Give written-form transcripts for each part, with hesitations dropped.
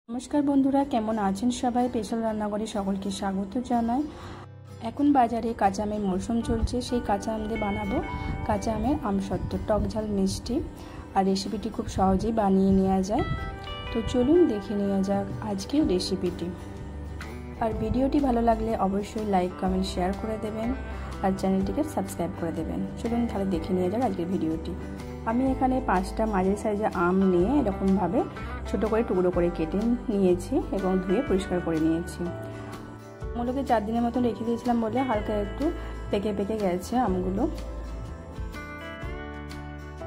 नमस्कार बंधुरा केमन आছেন सबाई स्पेशल रान्नाघरे सकलके स्वागत जानाई। এখন বাজারে কাঁচা আমের মৌসুম চলছে, সেই কাঁচা আম দিয়ে বানাবো কাঁচা আমের আমসত্ত্ব টক ঝাল মিষ্টি। আর রেসিপিটি খুব সহজেই বানিয়ে নেওয়া যায়। তো চলুন দেখে নেওয়া যাক আজকের রেসিপিটি। আর ভিডিওটি ভালো লাগলে অবশ্যই লাইক কমেন্ট শেয়ার করে দেবেন আর চ্যানেলটিকে সাবস্ক্রাইব করে দেবেন। চলুন তাহলে দেখে নেওয়া যাক আজকের ভিডিওটি। আমি এখানে 5টা মাঝারি সাইজের আম নিয়ে এরকমভাবে ছোট করে টুকরো করে কেটে নিয়েছি এবং ধুয়ে পরিষ্কার করে নিয়েছি। আমগুলোকে 4 দিনের মতো রেখে দিয়েছিলাম বলে হালকা একটু পেকে পেকে গেছে আমগুলো।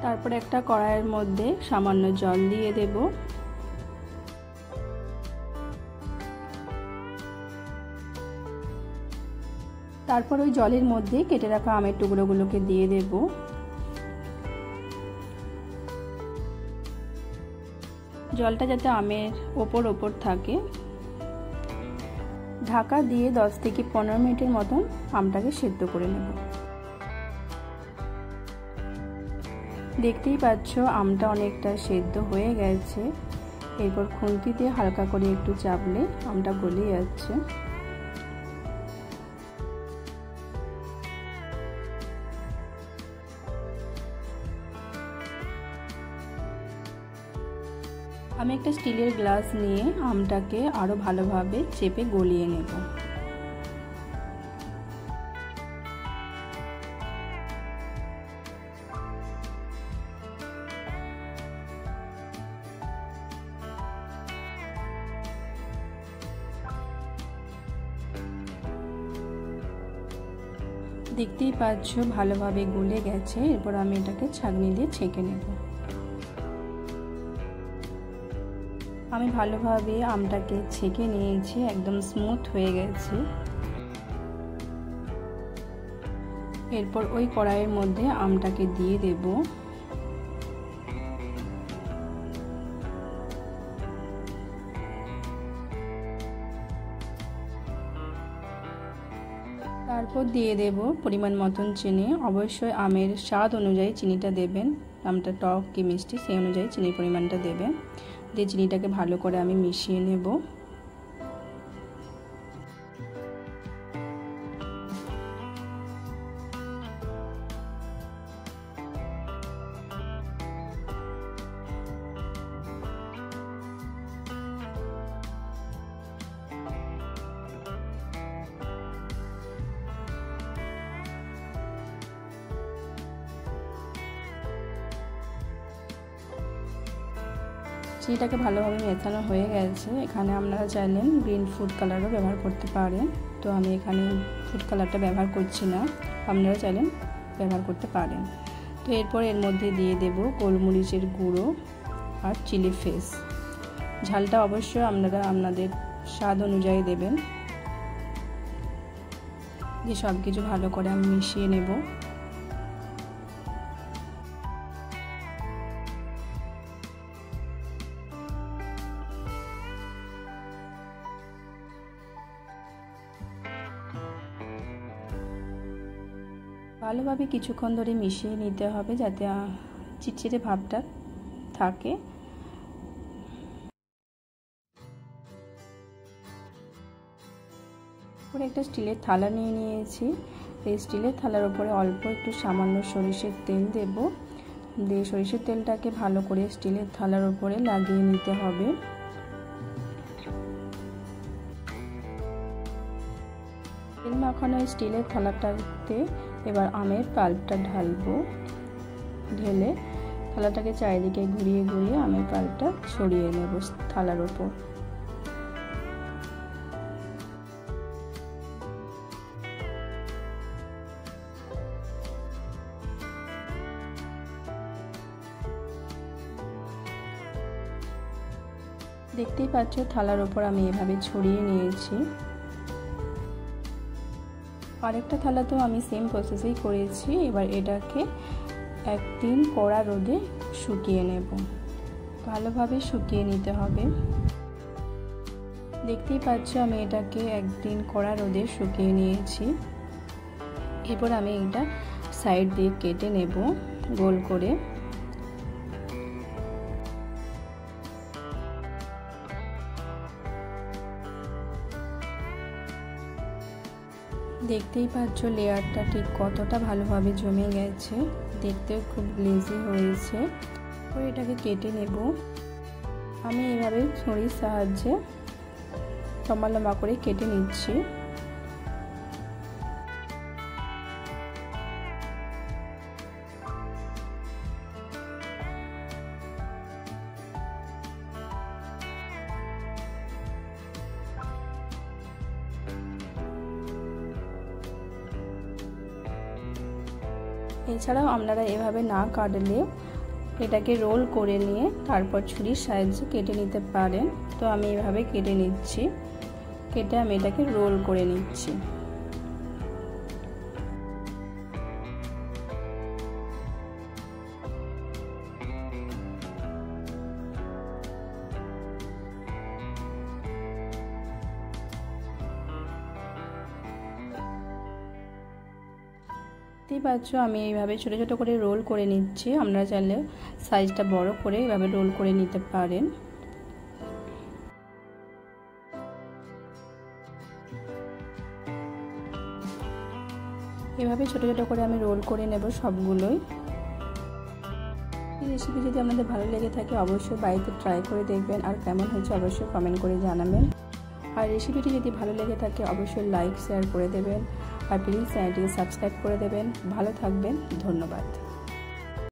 তারপর একটা কড়াইয়ের মধ্যে সামান্য জল দিয়ে দেব। তারপর ওই জলের মধ্যে কেটে রাখা আমের টুকরোগুলোকে দিয়ে দেব। জলটা যাতে আমের ওপর থাকে, ঢাকা দিয়ে 10 থেকে 15 মিনিটের মতন আমটাকে সেদ্ধ করে নেব। দেখতেই পাচ্ছ আমটা অনেকটা সেদ্ধ হয়ে গেছে। এরপর খুন্তি দিয়ে হালকা করে একটু চাপলে আমটা গলে যাচ্ছে। আমি একটা স্টিলের গ্লাস নিয়ে আমটাকে আরো ভালোভাবে চেপে গলিয়ে নেব। দেখতেই পাচ্ছ ভালোভাবে গলে গেছে। এরপর আমি এটাকে ছাঁকনি দিয়ে ছেঁকে নেব। আমি ভালোভাবে আমটাকে ছেঁকে নিয়েছি, একদম স্মুথ হয়ে গেছে। এরপর ওই কড়াইয়ের মধ্যে আমটাকে দিয়ে দেব। তারপর দিয়ে দেব পরিমাণ মতন চিনি। অবশ্যই আমের স্বাদ অনুযায়ী চিনিটা দেবেন। আমটা টক কি মিষ্টি সেই অনুযায়ী চিনির পরিমাণটা দেবেন। দিয়ে চিনিটাকে ভালো করে আমি মিশিয়ে নেব। চিনিটাকে ভালোভাবে মেশানো হয়ে গেছে। এখানে আপনারা চাইলেন গ্রিন ফুড কালারও ব্যবহার করতে পারেন। তো আমি এখানে ফুড কালারটা ব্যবহার করছি না, আপনারা চাইলেন ব্যবহার করতে পারেন। তো এরপর এর মধ্যে দিয়ে দেব গোলমরিচের গুঁড়ো আর চিলি ফ্লেক্স। ঝালটা অবশ্যই আপনারা আপনাদের স্বাদ অনুযায়ী দেবেন। দিয়ে সব কিছু ভালো করে আমি মিশিয়ে নেব। ভালোভাবে কিছুক্ষণ ধরে মিশিয়ে নিতে হবে যাতে চিটচিটে ভাবটা থাকে। পরে একটা স্টিলের থালা নিয়ে নিয়েছি। এই স্টিলের থালার উপরে অল্প একটু সামান্য সরিষার তেল দেব। দিয়ে সরিষার তেলটাকে ভালো করে স্টিলের থালার উপরে লাগিয়ে নিতে হবে। তেল মাখানো স্টিলের থালাটাতে এবার আমের পাল্পটা ঢালবো। ঢেলে থালাটাকে চারিদিকে ঘুরিয়ে ঘুরিয়ে আমের পাল্পটা ছড়িয়ে নেব থালার উপর। দেখতেই পাচ্ছ থালার উপর আমি এভাবে ছড়িয়ে নিয়েছি। আরেকটা থালাতেও আমি সেম প্রসেসই করেছি। এবার এটাকে একদিন কড়া রোদে শুকিয়ে নেব। ভালোভাবে শুকিয়ে নিতে হবে। দেখতেই পাচ্ছ আমি এটাকে একদিন কড়া রোদে শুকিয়ে নিয়েছি। এরপর আমি এটা সাইড দিয়ে কেটে নেব গোল করে। দেখতেই পাচ্ছ লেয়ারটা ঠিক কতটা ভালোভাবে জমে গেছে, দেখতেও খুব গ্লেজি হয়েছে। তো এটাকে কেটে নেব। আমি এইভাবে ছুরির সাহায্যে লম্বা লম্বা করে কেটে নিচ্ছি। এছাড়াও আপনারা এভাবে না কাটলেও এটাকে রোল করে নিয়ে তারপর ছুরির সাহায্যে কেটে নিতে পারেন। তো আমি এভাবে কেটে নিচ্ছি, কেটে আমি এটাকে রোল করে নিচ্ছি। দেখতেই পাচ্ছ আমি এইভাবে ছোট ছোট করে রোল করে নিচ্ছি। আপনারা চাইলে সাইজটা বড় করে এইভাবে রোল করে নিতে পারেন। এভাবে ছোট ছোট করে আমি রোল করে নেব সবগুলোই। এই রেসিপি যদি আপনাদের ভালো লেগে থাকে অবশ্যই বাড়িতে ট্রাই করে দেখবেন, আর কেমন হয়েছে অবশ্যই কমেন্ট করে জানাবেন। আর রেসিপিটি যদি ভালো লেগে থাকে অবশ্যই লাইক শেয়ার করে দেবেন, আর প্লিজ চ্যানেলটিকে সাবস্ক্রাইব করে দেবেন। ভালো থাকবেন, ধন্যবাদ।